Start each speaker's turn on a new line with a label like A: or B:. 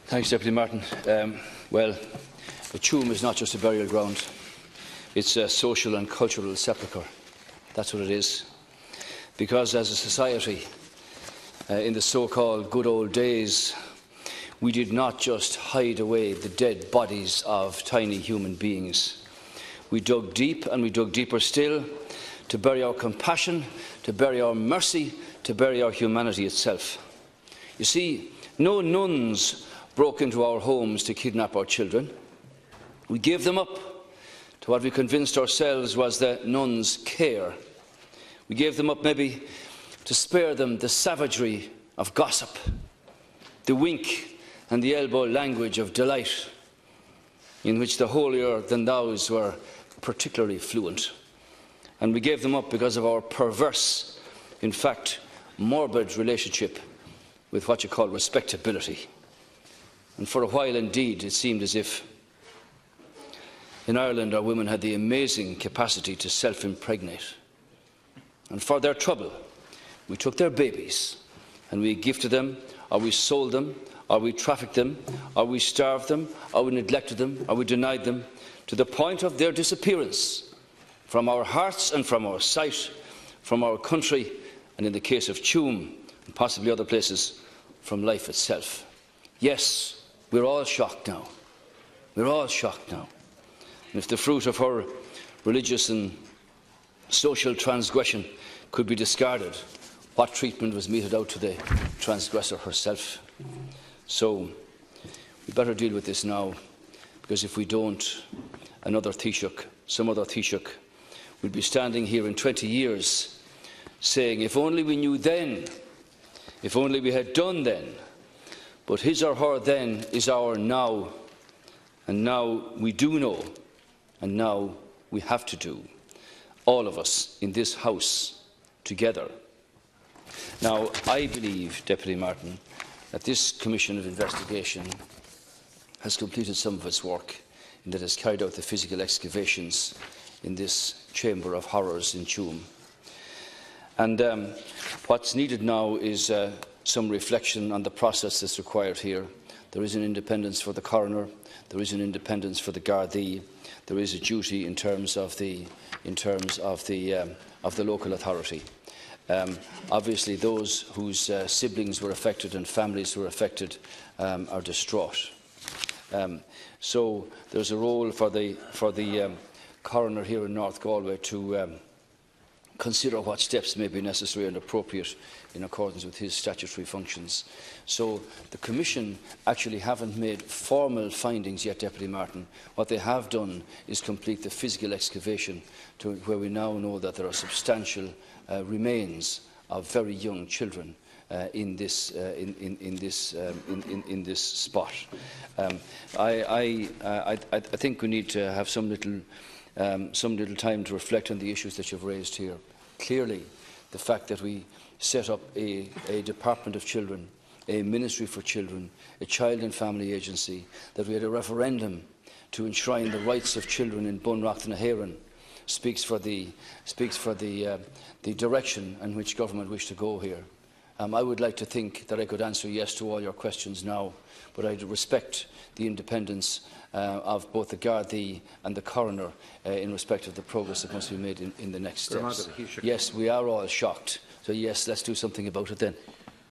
A: Thanks, Deputy Martin. Well, the Tuam is not just a burial ground. It's a social and cultural sepulchre. That's what it is. Because as a society, in the so-called good old days, we did not just hide away the dead bodies of tiny human beings. We dug deep, and we dug deeper still, to bury our compassion, to bury our mercy, to bury our humanity itself. You see, no nuns broke into our homes to kidnap our children. We gave them up to what we convinced ourselves was the nuns' care. We gave them up maybe to spare them the savagery of gossip, the wink and the elbow language of delight, in which the holier-than-thous were particularly fluent. And we gave them up because of our perverse, in fact, morbid relationship with what you call respectability. And for a while, indeed, it seemed as if in Ireland our women had the amazing capacity to self-impregnate. And for their trouble, we took their babies and we gifted them, or we sold them, or we trafficked them, or we starved them, or we neglected them, or we denied them, to the point of their disappearance from our hearts and from our sight, from our country, and in the case of Tuam, and possibly other places, from life itself. Yes, we're all shocked now. We're all shocked now. And if the fruit of her religious and social transgression could be discarded, what treatment was meted out to the transgressor herself? So we better deal with this now, because if we don't, another Taoiseach, some other Taoiseach, will be standing here in 20 years saying, if only we knew then, if only we had done then. But his or her then is our now, and now we do know, and now we have to do, all of us in this House together. Now, I believe, Deputy Martin, that this Commission of Investigation has completed some of its work in that it has carried out the physical excavations in this chamber of horrors in Tuam. And what's needed now is some reflection on the process that's required here. There is an independence for the coroner, there is an independence for the gardai, there is a duty in terms of the local authority. Obviously, those whose siblings were affected and families were affected are distraught. So there's a role for the coroner here in North Galway to consider what steps may be necessary and appropriate in accordance with his statutory functions. So the Commission actually haven't made formal findings yet, Deputy Martin. What they have done is complete the physical excavation to where we now know that there are substantial remains of very young children in this spot. I think we need to have some little time to reflect on the issues that you've raised here. Clearly, the fact that we set up a Department of Children, a Ministry for Children, a Child and Family Agency, that we had a referendum to enshrine the rights of children in Bunrock and Aheran, speaks for the direction in which government wish to go here. I would like to think that I could answer yes to all your questions now, but I respect the independence of both the Gardaí and the coroner in respect of the progress that must be made in the next steps. Yes, we are all shocked. So yes, let's do something about it then.